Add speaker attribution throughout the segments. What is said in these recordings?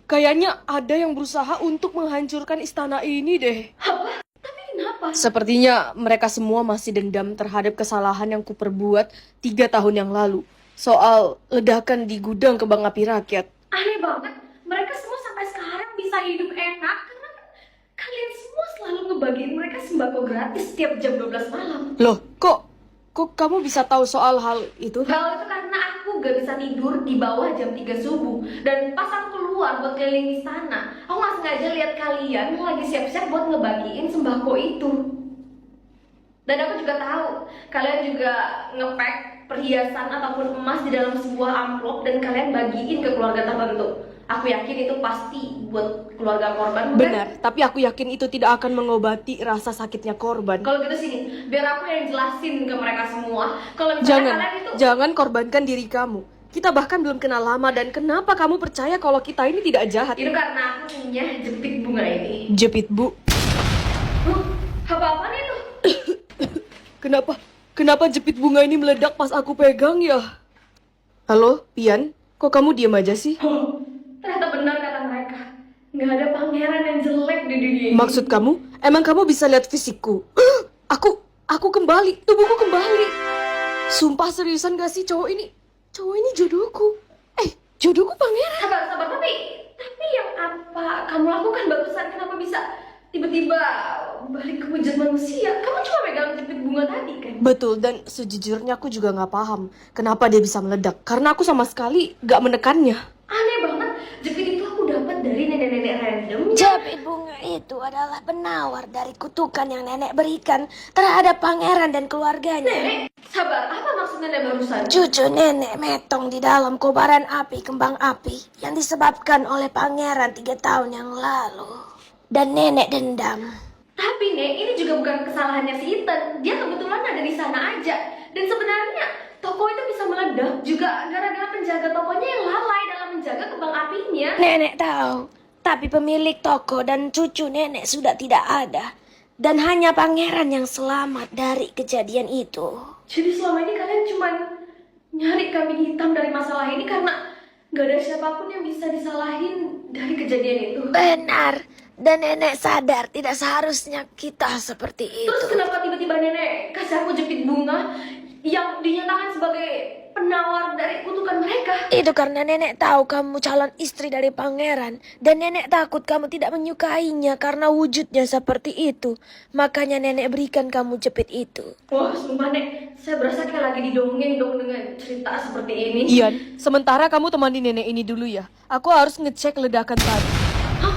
Speaker 1: Kayaknya ada yang berusaha untuk menghancurkan istana ini deh.
Speaker 2: Apa? Tapi kenapa?
Speaker 1: Sepertinya mereka semua masih dendam terhadap kesalahan yang kuperbuat 3 tahun yang lalu. Soal ledakan di gudang kembang api rakyat.
Speaker 2: Aneh banget. Mereka semua sampai sekarang bisa hidup enak karena kan kalian semua selalu ngebagiin mereka sembako gratis setiap jam 12 malam.
Speaker 1: Loh, kok kamu bisa tahu soal hal itu?
Speaker 2: Hal itu karena aku gak bisa tidur di bawah jam 3 subuh. Dan pas aku keluar buat keliling istana, aku gak sengaja lihat kalian lagi siap-siap buat ngebagiin sembako itu. Dan aku juga tahu kalian juga ngepack perhiasan ataupun emas di dalam sebuah amplop dan kalian bagiin ke keluarga tertentu. Aku yakin itu pasti buat keluarga korban, bukan?
Speaker 1: Benar, tapi aku yakin itu tidak akan mengobati rasa sakitnya korban.
Speaker 2: Kalau gitu sini, biar aku yang jelasin ke mereka semua. Kalau misalnya
Speaker 1: Jangan,
Speaker 2: kalian itu
Speaker 1: jangan korbankan diri kamu. Kita bahkan belum kenal lama dan kenapa kamu percaya kalau kita ini tidak jahat?
Speaker 2: itu karena aku punya jepit bunga ini.
Speaker 1: Jepit, Bu.
Speaker 2: Apa-apaan itu?
Speaker 1: Kenapa jepit bunga ini meledak pas aku pegang ya? Halo, Pian? Kok kamu diam aja sih?
Speaker 2: Ternyata benar kata mereka. Nggak ada pangeran yang jelek di dunia ini.
Speaker 1: Maksud kamu? Emang kamu bisa lihat fisikku? Aku kembali, tubuhku kembali. Sumpah seriusan gak sih cowok ini jodohku. Jodohku pangeran.
Speaker 2: Sabar, tapi yang apa kamu lakukan barusan? Kenapa bisa tiba-tiba balik ke wujud manusia? Kamu cuma pegang jepit bunga tadi kan?
Speaker 1: Betul, dan sejujurnya aku juga gak paham kenapa dia bisa meledak. Karena aku sama sekali gak menekannya.
Speaker 2: Aneh banget, jepit itu aku dapat dari nenek-nenek random.
Speaker 3: Jepit bunga itu adalah penawar dari kutukan yang nenek berikan terhadap pangeran dan keluarganya.
Speaker 2: Nenek, sabar, apa maksud nenek barusan?
Speaker 3: Cucu nenek metong di dalam kobaran api kembang api yang disebabkan oleh pangeran 3 tahun yang lalu. Dan nenek dendam.
Speaker 2: Tapi Nek, ini juga bukan kesalahannya si Ethan. Dia kebetulan ada di sana aja. Dan sebenarnya toko itu bisa meledak juga gara-gara penjaga tokonya yang lalai dalam menjaga kembang apinya.
Speaker 3: Nenek tahu, tapi pemilik toko dan cucu nenek sudah tidak ada. Dan hanya pangeran yang selamat dari kejadian itu.
Speaker 2: Jadi selama ini kalian cuma nyari kambing hitam dari masalah ini karena gak ada siapapun yang bisa disalahin dari kejadian itu.
Speaker 3: Benar, dan nenek sadar tidak seharusnya kita seperti
Speaker 2: Terus
Speaker 3: itu.
Speaker 2: kenapa tiba-tiba nenek kasih aku jepit bunga yang dinyatakan sebagai penawar dari kutukan mereka?
Speaker 3: Itu karena nenek tahu kamu calon istri dari pangeran. Dan nenek takut kamu tidak menyukainya karena wujudnya seperti itu. Makanya nenek berikan kamu jepit itu.
Speaker 2: Wah, sumpah Nek, saya berasa kayak lagi didongeng dong dengan cerita seperti ini.
Speaker 1: Ian, sementara kamu temani nenek ini dulu ya. Aku harus ngecek ledakan tadi.
Speaker 2: Hah?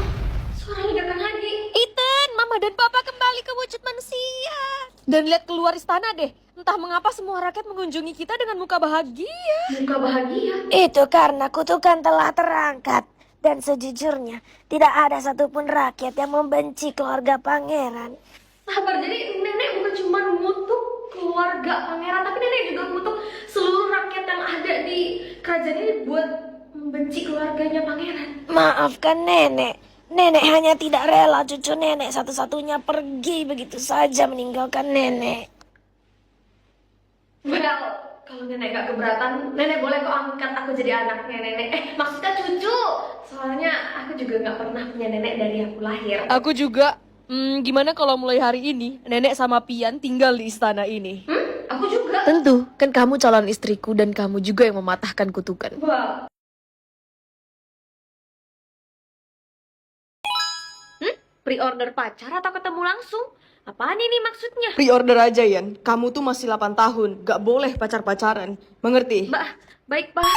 Speaker 2: Suara ledakan lagi?
Speaker 3: Ethan, mama dan papa kembali ke wujud manusia.
Speaker 1: Dan lihat keluar istana deh. Entah mengapa semua rakyat mengunjungi kita dengan muka bahagia.
Speaker 2: Muka bahagia.
Speaker 3: Itu karena kutukan telah terangkat. Dan sejujurnya, tidak ada satupun rakyat yang membenci keluarga pangeran.
Speaker 2: Sabar, jadi nenek bukan cuma ngutuk keluarga pangeran, tapi nenek juga ngutuk seluruh rakyat yang ada di kerajaan ini buat membenci keluarganya pangeran.
Speaker 3: Maafkan nenek. Nenek hanya tidak rela cucu nenek satu-satunya pergi begitu saja meninggalkan nenek.
Speaker 2: Well, kalau nenek gak keberatan, nenek boleh kok angkat aku jadi anaknya nenek. Maksudnya cucu. Soalnya aku juga gak pernah punya nenek dari aku lahir.
Speaker 1: Aku juga. Gimana kalau mulai hari ini nenek sama Pian tinggal di istana ini?
Speaker 2: Aku juga.
Speaker 1: Tentu, kan kamu calon istriku dan kamu juga yang mematahkan kutukan.
Speaker 2: Wah. Pre-order pacar atau ketemu langsung? Apaan ini maksudnya?
Speaker 1: Pre-order aja, Yan. Kamu tuh masih 8 tahun. Gak boleh pacar-pacaran. Mengerti?
Speaker 2: Baik, Pak.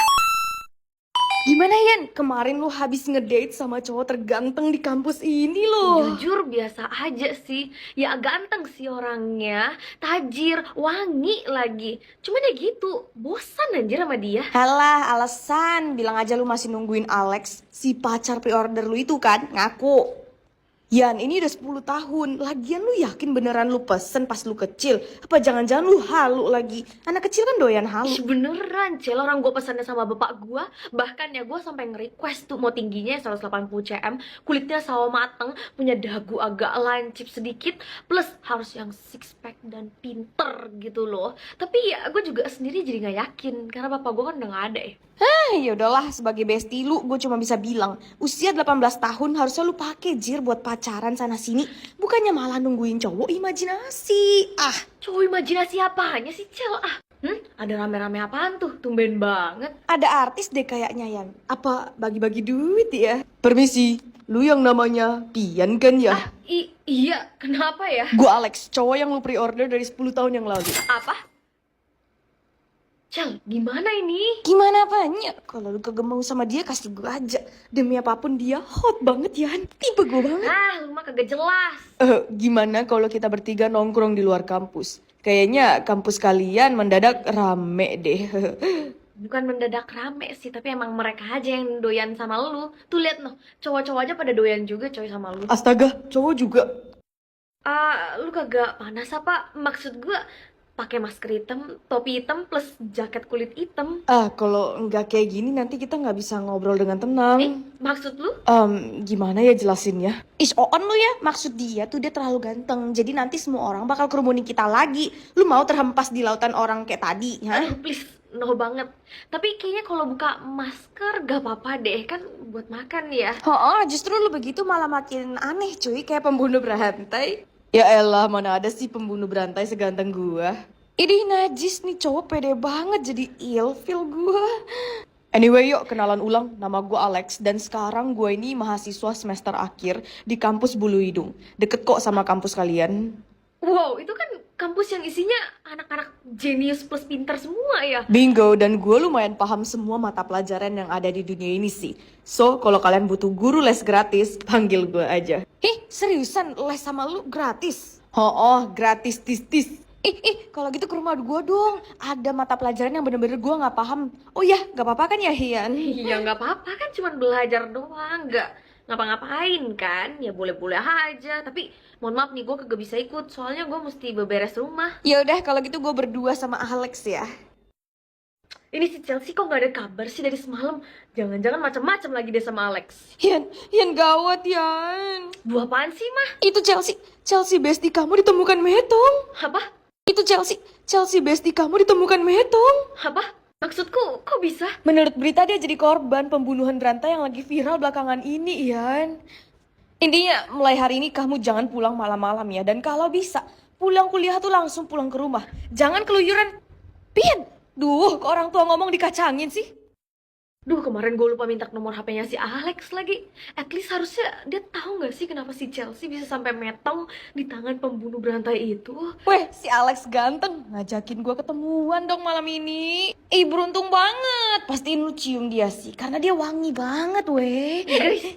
Speaker 1: Gimana, Yan? Kemarin lu habis ngedate sama cowok terganteng di kampus ini loh.
Speaker 2: Jujur biasa aja sih. Ya ganteng sih orangnya, tajir, wangi lagi. Cuman ya gitu, bosan anjir sama dia.
Speaker 1: Halah, alasan. Bilang aja lu masih nungguin Alex, si pacar pre-order lu itu kan. Ngaku. Yan, ini udah 10 tahun. Lagian lu yakin beneran lu pesen pas lu kecil? Apa jangan-jangan lu halu lagi? Anak kecil kan doyan halu.
Speaker 2: Ih, beneran, Cel, orang gue pesannya sama bapak gue. Bahkan ya gue sampai nge-request tuh mau tingginya 180 cm, kulitnya sawo mateng, punya dagu agak lancip sedikit, plus harus yang six pack dan pinter gitu loh. Tapi ya gue juga sendiri jadi nggak yakin karena bapak gue kan udah nggak ada ya.
Speaker 1: Ya udahlah, sebagai bestie lu, gue cuma bisa bilang, usia 18 tahun harusnya lu pakai jir buat pacaran sana sini, bukannya malah nungguin cowok imajinasi.
Speaker 2: Cowok imajinasi apanya sih, Cel? Ada rame-rame apaan tuh? Tumben banget.
Speaker 1: Ada artis deh kayaknya, Yan. Apa bagi-bagi duit ya? Permisi, lu yang namanya Pian kan ya?
Speaker 2: Iya, kenapa ya?
Speaker 1: Gue Alex, cowok yang lu pre-order dari 10 tahun yang lalu.
Speaker 2: Apa? Cel, gimana ini?
Speaker 1: Gimana apanya? Kalau lu kagak mau sama dia, kasih gue aja. Demi apapun dia hot banget, Yan. Tipe gue banget.
Speaker 2: Lu mah kagak jelas.
Speaker 1: Gimana kalau kita bertiga nongkrong di luar kampus? Kayaknya kampus kalian mendadak rame deh.
Speaker 2: Bukan mendadak rame sih, tapi emang mereka aja yang doyan sama lu. Tuh lihat noh, cowok-cowok aja pada doyan juga coy sama lu.
Speaker 1: Astaga, cowok juga.
Speaker 2: Lu kagak panas apa? Maksud gua pakai masker hitam, topi hitam plus jaket kulit hitam.
Speaker 1: Kalau nggak kayak gini nanti kita nggak bisa ngobrol dengan tenang.
Speaker 2: Maksud lu?
Speaker 1: Gimana ya jelasinnya? On lu ya, maksud dia tuh dia terlalu ganteng. Jadi nanti semua orang bakal kerumunin kita lagi. Lu mau terhempas di lautan orang kayak tadi, ha?
Speaker 2: Aduh please, no banget. Tapi kayaknya kalau buka masker gak apa-apa deh, kan buat makan ya.
Speaker 1: Justru lu begitu malah makin aneh cuy, kayak pembunuh berantai. Ya elah, mana ada sih pembunuh berantai seganteng gua. Ini najis nih, cowok pede banget jadi ilfil gua. Anyway, yuk kenalan ulang. Nama gua Alex dan sekarang gua ini mahasiswa semester akhir di kampus Buluidung. Deket kok sama kampus kalian.
Speaker 2: Wow, itu kan kampus yang isinya anak-anak jenius plus pintar semua ya.
Speaker 1: Bingo, dan gue lumayan paham semua mata pelajaran yang ada di dunia ini sih. So, kalau kalian butuh guru les gratis, panggil gue aja. Seriusan les sama lu gratis? Gratis tis-tis. Kalau gitu ke rumah gue dong. Ada mata pelajaran yang bener-bener gue gak paham. Oh ya, gak apa-apa kan ya, Hian?
Speaker 2: Iya, nggak apa-apa kan, cuma belajar doang, nggak ngapa-ngapain kan, ya boleh-boleh aja. Tapi mohon maaf nih, gue kagak bisa ikut, soalnya gue mesti beberes rumah.
Speaker 1: Ya udah, kalau gitu gue berdua sama Alex ya.
Speaker 2: Ini si Chelsea kok nggak ada kabar sih dari semalam? Jangan-jangan macam-macam lagi deh sama Alex.
Speaker 1: Hian gawat, Yan.
Speaker 2: Buah apaan sih, mah?
Speaker 1: Itu Chelsea bestie kamu ditemukan metong.
Speaker 2: Apa?
Speaker 1: Itu Chelsea bestie kamu ditemukan metong.
Speaker 2: Apa? Maksudku, kok bisa?
Speaker 1: Menurut berita dia jadi korban pembunuhan berantai yang lagi viral belakangan ini, Ian. Intinya, mulai hari ini kamu jangan pulang malam-malam ya. Dan kalau bisa, pulang kuliah tuh langsung pulang ke rumah. Jangan keluyuran. Pian! Duh, kok orang tua ngomong dikacangin sih?
Speaker 2: Duh, kemarin gue lupa minta nomor HP-nya si Alex lagi. At least harusnya dia tahu nggak sih kenapa si Chelsea bisa sampai metong di tangan pembunuh berantai itu.
Speaker 1: Weh, si Alex ganteng. Ngajakin gue ketemuan dong malam ini. Beruntung banget. Pastiin lu cium dia sih, karena dia wangi banget, weh.
Speaker 2: Guys,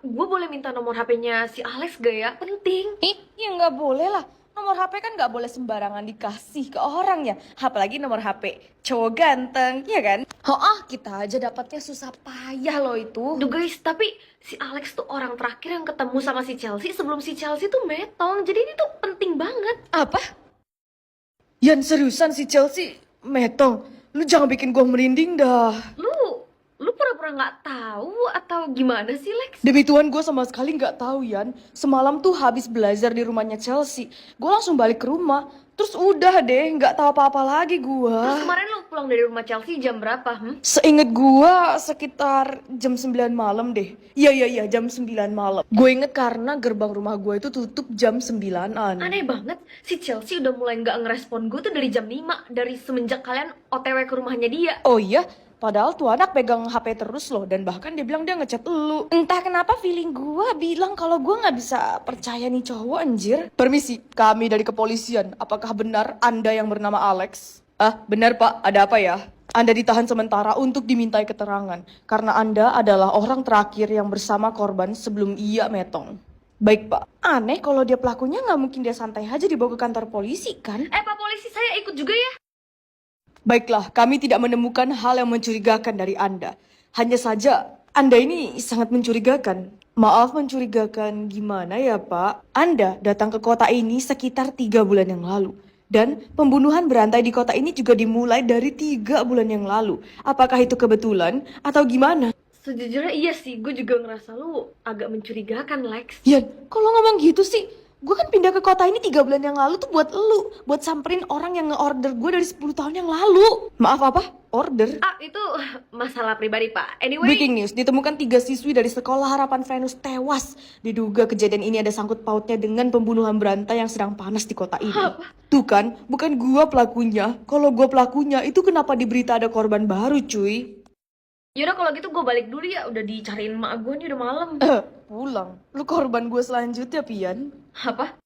Speaker 2: gue boleh minta nomor HP-nya si Alex gak ya? Penting.
Speaker 1: Ya nggak boleh lah. Nomor HP kan nggak boleh sembarangan dikasih ke orang ya. Apalagi nomor HP cowok ganteng, ya kan? Kita aja dapatnya susah payah loh itu.
Speaker 2: Duh guys, tapi si Alex tuh orang terakhir yang ketemu sama si Chelsea sebelum si Chelsea tuh metong. Jadi ini tuh penting banget.
Speaker 1: Apa? Yan, seriusan si Chelsea metong? Lu jangan bikin gua merinding dah.
Speaker 2: Lu pura-pura nggak tahu atau gimana sih, Lex?
Speaker 1: Demi Tuhan, gue sama sekali nggak tahu, Yan. Semalam tuh habis belajar di rumahnya Chelsea, gue langsung balik ke rumah. Terus udah deh, nggak tahu apa-apa lagi gue.
Speaker 2: Terus kemarin lu pulang dari rumah Chelsea jam berapa?
Speaker 1: Seinget gue sekitar jam 9 malam deh. Iya, jam 9 malam. Gue inget karena gerbang rumah gue itu tutup jam 9-an.
Speaker 2: Aneh banget, si Chelsea udah mulai nggak ngerespon gue tuh dari jam 5. Dari semenjak kalian OTW ke rumahnya dia.
Speaker 1: Oh iya? Padahal tuh anak pegang HP terus loh, dan bahkan dia bilang dia ngechat lu. Entah kenapa feeling gue bilang kalau gue nggak bisa percaya nih cowok, anjir. Permisi, kami dari kepolisian. Apakah benar Anda yang bernama Alex? Benar Pak, ada apa ya? Anda ditahan sementara untuk dimintai keterangan karena Anda adalah orang terakhir yang bersama korban sebelum ia metong. Baik Pak. Aneh kalau dia pelakunya, nggak mungkin dia santai aja dibawa ke kantor polisi kan?
Speaker 2: Pak polisi, saya ikut juga ya.
Speaker 1: Baiklah, kami tidak menemukan hal yang mencurigakan dari Anda. Hanya saja, Anda ini sangat mencurigakan. Maaf mencurigakan gimana ya Pak? Anda datang ke kota ini sekitar 3 bulan yang lalu. Dan pembunuhan berantai di kota ini juga dimulai dari 3 bulan yang lalu. Apakah itu kebetulan atau gimana?
Speaker 2: Sejujurnya iya sih, gue juga ngerasa lu agak mencurigakan, Lex.
Speaker 1: Yan, kalau ngomong gitu sih, gue kan pindah ke kota ini 3 bulan yang lalu tuh buat lu. Buat samperin orang yang nge-order gue dari 10 tahun yang lalu. Maaf apa? Order?
Speaker 2: Ah, itu masalah pribadi, Pak. Anyway,
Speaker 1: Breaking news, ditemukan 3 siswi dari Sekolah Harapan Venus tewas. Diduga kejadian ini ada sangkut pautnya dengan pembunuhan berantai yang sedang panas di kota ini. Tuh kan, bukan gua pelakunya. Kalau gua pelakunya, itu kenapa di berita ada korban baru cuy?
Speaker 2: yaudah kalau gitu gue balik dulu ya. Udah dicariin emak gue nih, udah malam.
Speaker 1: Pulang. Lu korban gua selanjutnya, Pian.
Speaker 2: Apa?